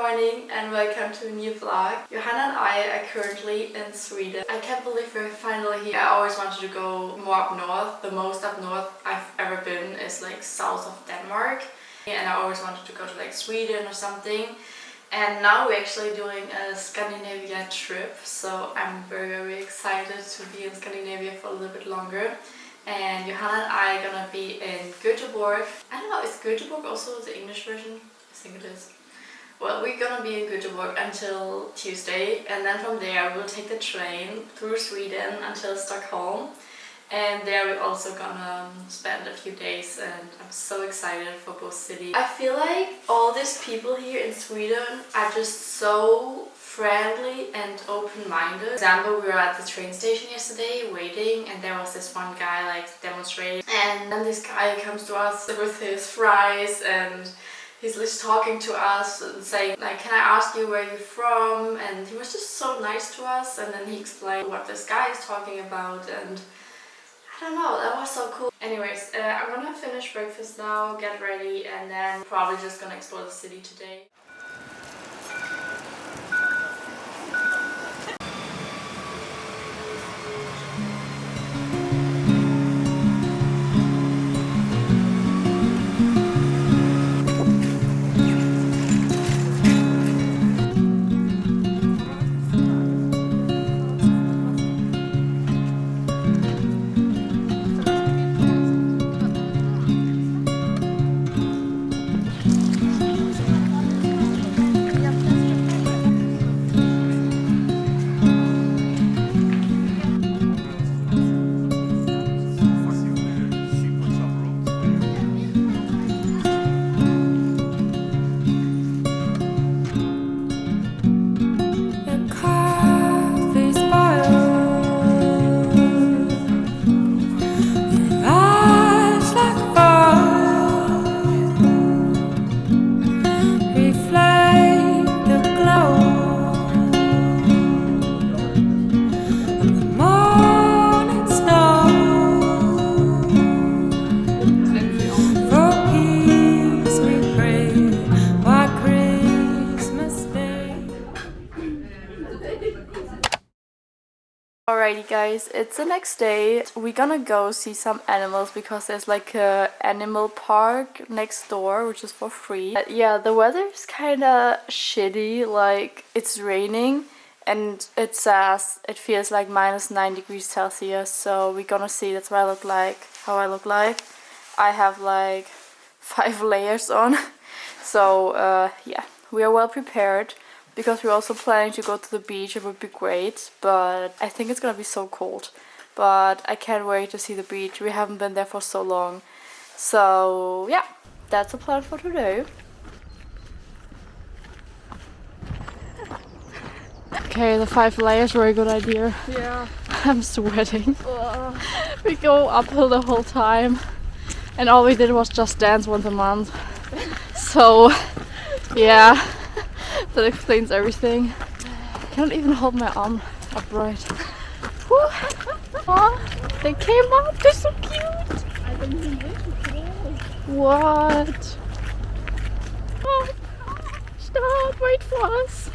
morning and welcome to a new vlog. Johanna and I are currently in Sweden. I can't believe we're finally here. I always wanted to go more up north. The most up north I've ever been is like south of Denmark. And I always wanted to go to like Sweden or something. And now we're actually doing a Scandinavia trip. So I'm very, very excited to be in Scandinavia for a little bit longer. And Johanna and I are gonna be in Göteborg. I don't know, is Göteborg also the English version? I think it is. Well, we're gonna be in Göteborg until Tuesday, and then from there we'll take the train through Sweden until Stockholm. And there we're also gonna spend a few days, and I'm so excited for both cities. I feel like all these people here in Sweden are just so friendly and open-minded. For example, we were at the train station yesterday waiting, and there was this one guy like demonstrating, and then this guy comes to us with his fries, and he's just talking to us and saying like, can I ask you where you're from? And he was just so nice to us, and then he explained what this guy is talking about, and I don't know, that was so cool. Anyways, I'm gonna finish breakfast now, get ready, and then probably just gonna explore the city today. Alrighty guys, it's the next day. We're gonna go see some animals because there's like a animal park next door which is for free. Yeah, the weather is kinda shitty, like it's raining and it says it feels like -9 degrees Celsius, so we're gonna see. That's what I look like, how I look like. I have like 5 layers on. So yeah, we are well prepared. Because we're also planning to go to the beach. It would be great, but I think it's gonna be so cold. But I can't wait to see the beach. We haven't been there for so long. So yeah, that's the plan for today. Okay, the 5 layers were a good idea. Yeah. I'm sweating. We go uphill the whole time. And all we did was just dance once a month. So yeah. That explains everything. I can't even hold my arm upright. Aww, they came up, they're so cute! What? Oh, stop, wait for us!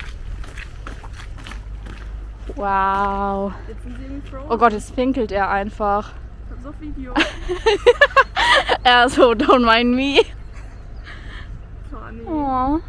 Wow. Oh Gott, jetzt pinkelt er einfach. Das ist auf Video. Also, don't mind me. Funny. Aww.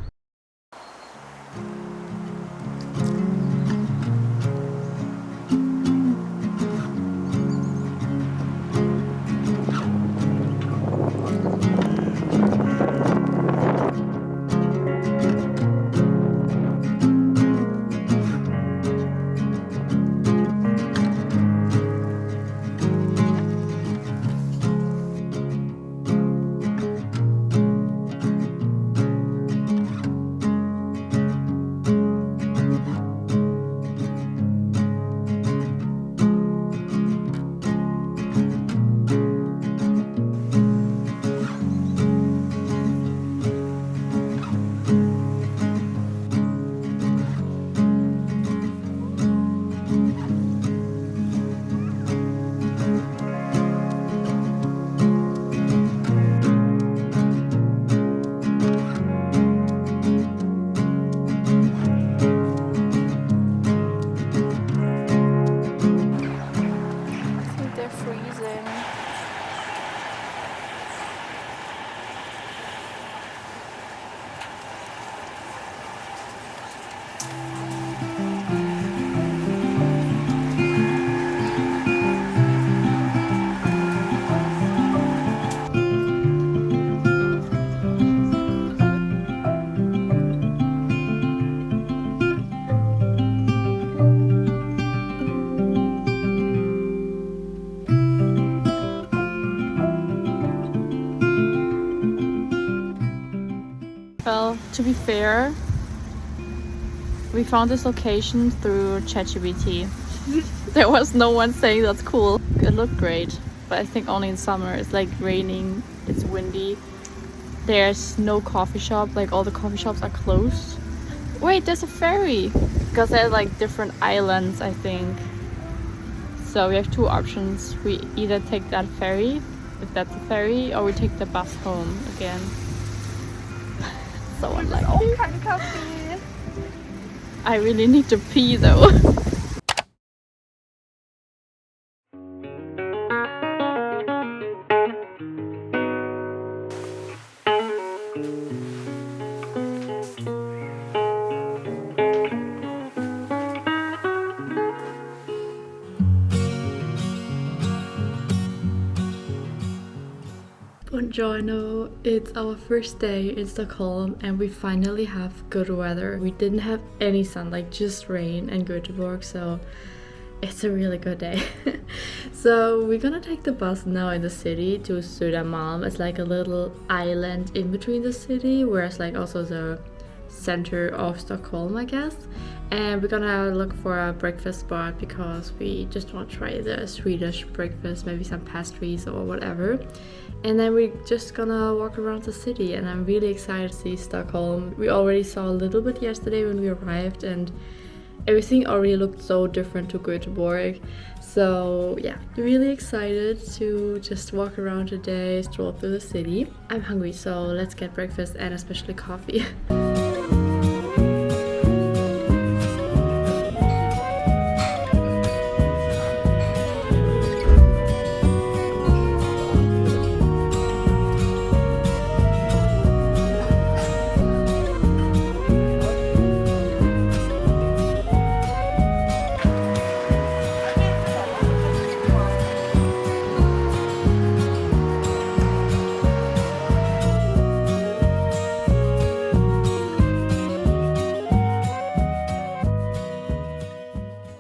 Well, to be fair, we found this location through ChatGPT. There was no one saying that's cool. It looked great, but I think only in summer. It's like raining, it's windy. There's no coffee shop, like all the coffee shops are closed. Wait, there's a ferry! Because there's like different islands, I think. So we have two options. We either take that ferry, if that's a ferry, or we take the bus home again. So unlucky. I really need to pee though. Buongiorno! It's our first day in Stockholm and we finally have good weather. We didn't have any sunlight, just rain and Göteborg, so it's a really good day. So we're gonna take the bus now in the city to Södermalm. It's like a little island in between the city, where it's like also the center of Stockholm, I guess. And we're gonna look for a breakfast spot because we just want to try the Swedish breakfast, maybe some pastries or whatever. And then we're just gonna walk around the city, and I'm really excited to see Stockholm. We already saw a little bit yesterday when we arrived, and everything already looked so different to Göteborg. So yeah, really excited to just walk around today, stroll through the city. I'm hungry, so let's get breakfast and especially coffee.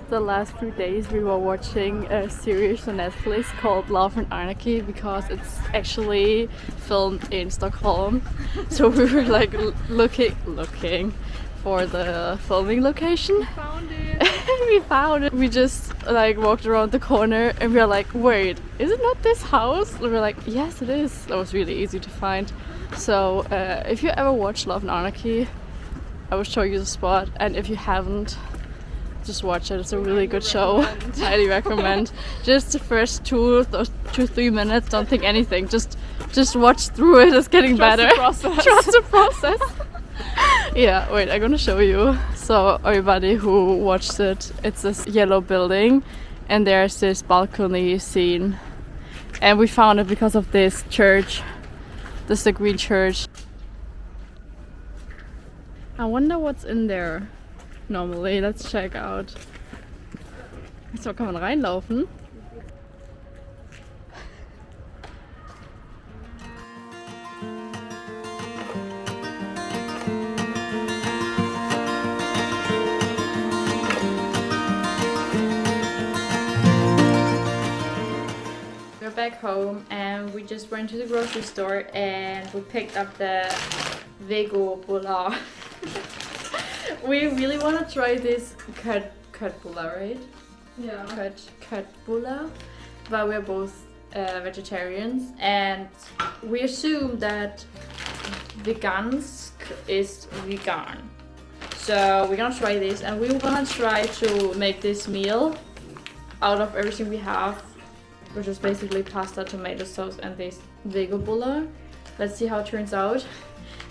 The last few days we were watching a series on Netflix called Love and Anarchy because it's actually filmed in Stockholm. So we were like looking for the filming location. We found it. We found it. We just like walked around the corner and we were like, wait, is it not this house? And we were like, yes it is. That was really easy to find. So if you ever watch Love and Anarchy, I will show you the spot, and if you haven't, just watch it. It's a really good show. Highly recommend. Just the first 2-3 minutes, don't think anything. Just watch through it. It's getting better. Trust the process. Yeah, wait, I'm gonna show you. So everybody who watched it, it's this yellow building and there's this balcony scene. And we found it because of this church. This is the green church. I wonder what's in there. Normally, let's check out. So, kann man reinlaufen? We're back home and we just went to the grocery store and we picked up the Vego Bola. We really want to try this köttbullar, right? Yeah. Köttbullar, but we're both vegetarians, and we assume that vegansk is vegan. So we're gonna try this, and we're gonna try to make this meal out of everything we have, which is basically pasta, tomato sauce, and this vegobulla. Let's see how it turns out.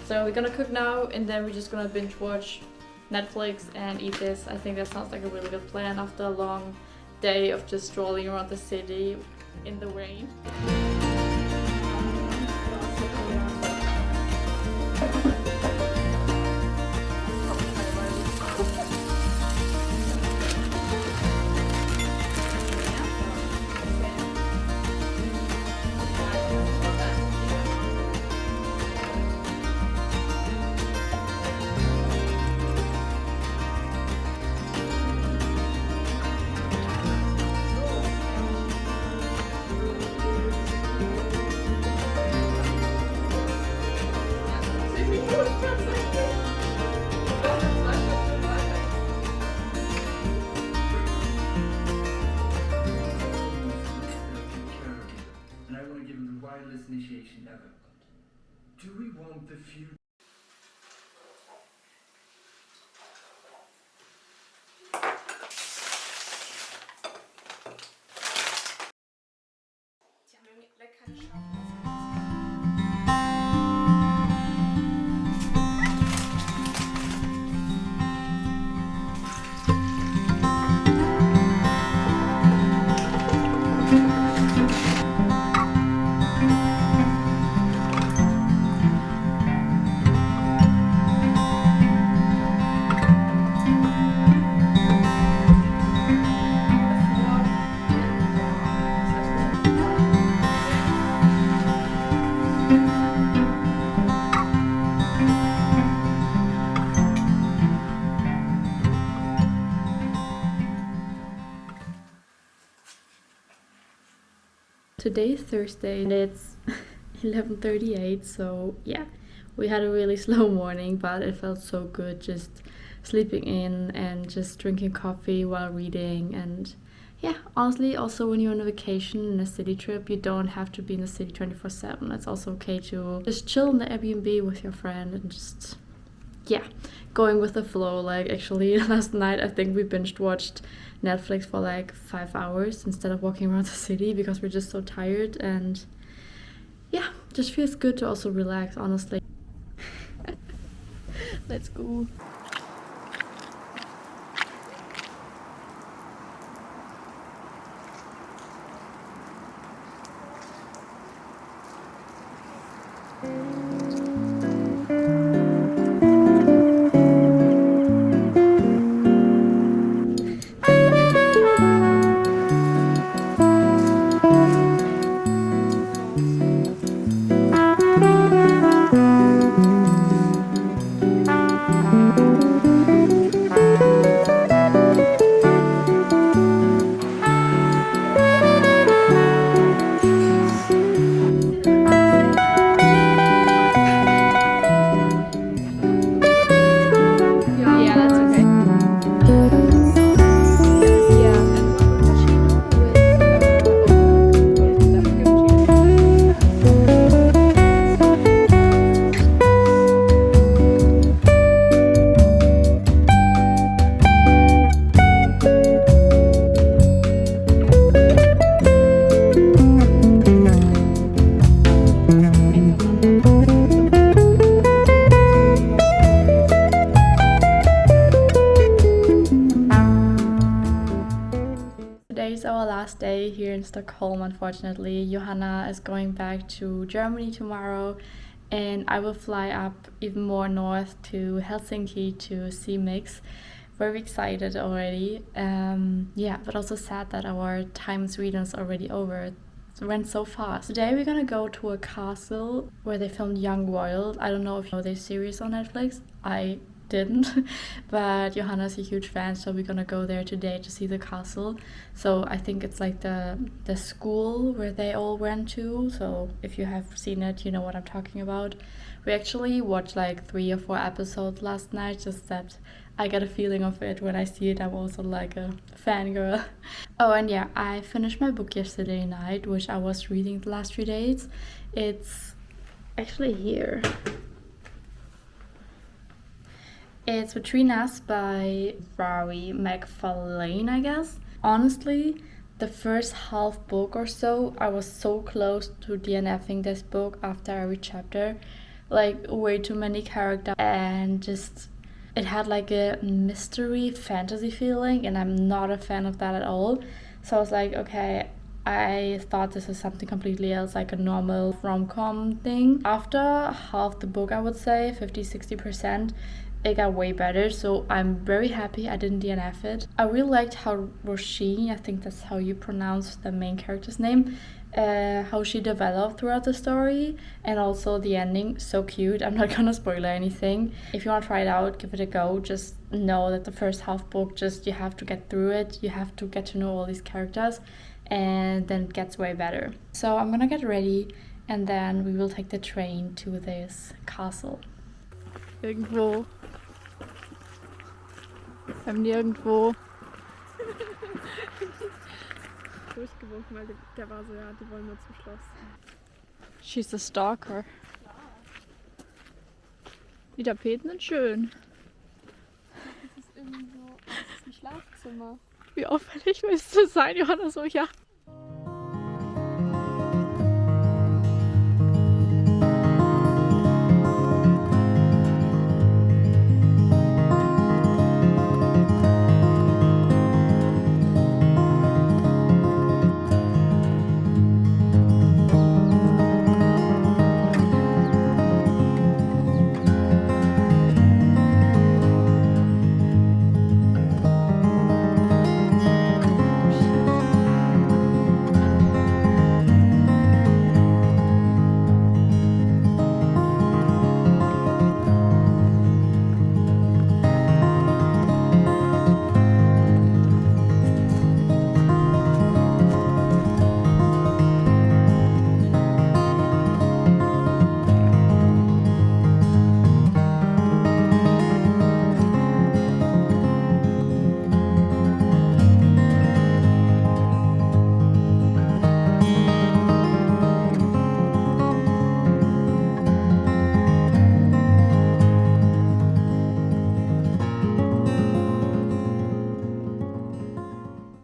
So we're gonna cook now, and then we're just gonna binge watch Netflix and eat this. I think that sounds like a really good plan after a long day of just strolling around the city in the rain. Hintergrund. Do we want the future? Today is Thursday and it's 11:38, so yeah, we had a really slow morning, but it felt so good just sleeping in and just drinking coffee while reading. And yeah, honestly, also when you're on a vacation in a city trip, you don't have to be in the city 24/7. It's also okay to just chill in the Airbnb with your friend and just, yeah, going with the flow. Like actually last night I think we watched Netflix for like 5 hours instead of walking around the city because we're just so tired. And yeah, just feels good to also relax, honestly. Let's go. Today's our last day here in Stockholm, unfortunately. Johanna is going back to Germany tomorrow, and I will fly up even more north to Helsinki to see Mix. Very excited already. Yeah, but also sad that our time in Sweden is already over. It went so fast. Today we're gonna go to a castle where they filmed Young Royals. I don't know if you know this series on Netflix. I didn't, but Johanna's a huge fan, so we're gonna go there today to see the castle. So I think it's like the school where they all went to, so if you have seen it, you know what I'm talking about. We actually watched like 3 or 4 episodes last night, just that I get a feeling of it when I see it. I'm also like a fangirl. Oh, and yeah, I finished my book yesterday night, which I was reading the last 3 days. It's actually here. It's Between Us by Rory McFarlane, I guess. Honestly, the first half book or so, I was so close to DNFing this book after every chapter. Like, way too many characters, and just, it had like a mystery fantasy feeling, and I'm not a fan of that at all. So I was like, okay, I thought this is something completely else, like a normal rom-com thing. After half the book, I would say 50-60%, it got way better, so I'm very happy I didn't DNF it. I really liked how Roisin, I think that's how you pronounce the main character's name, how she developed throughout the story, and also the ending, so cute. I'm not gonna spoil anything. If you want to try it out, give it a go. Just know that the first half book, just you have to get through it, you have to get to know all these characters, and then it gets way better. So I'm gonna get ready, and then we will take the train to this castle. Irgendwo. Beim Nirgendwo. Durchgewunken, weil der war so, ja, die wollen nur zum Schloss. She's a stalker. Die Tapeten sind schön. Das ist irgendwie so, das ist ein Schlafzimmer. Wie auffällig willst du sein, Johanna? So, ja.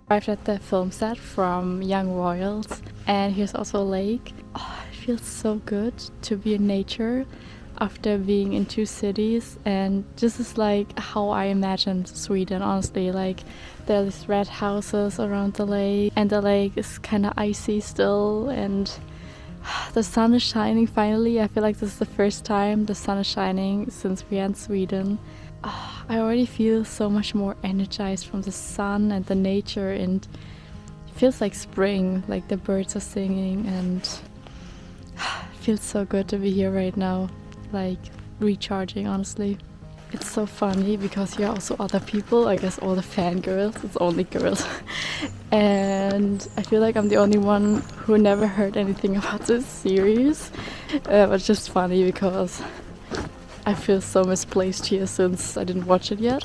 Arrived at the film set from Young Royals, and here's also a lake. Oh, it feels so good to be in nature after being in 2 cities, and this is like how I imagined Sweden, honestly. Like, there are these red houses around the lake, and the lake is kind of icy still, and the sun is shining finally. I feel like this is the first time the sun is shining since we are in Sweden. I already feel so much more energized from the sun and the nature, and it feels like spring, like the birds are singing, and it feels so good to be here right now, like recharging, honestly. It's so funny because here are also other people, I guess all the fangirls, it's only girls. And I feel like I'm the only one who never heard anything about this series, but it's just funny because I feel so misplaced here since I didn't watch it yet.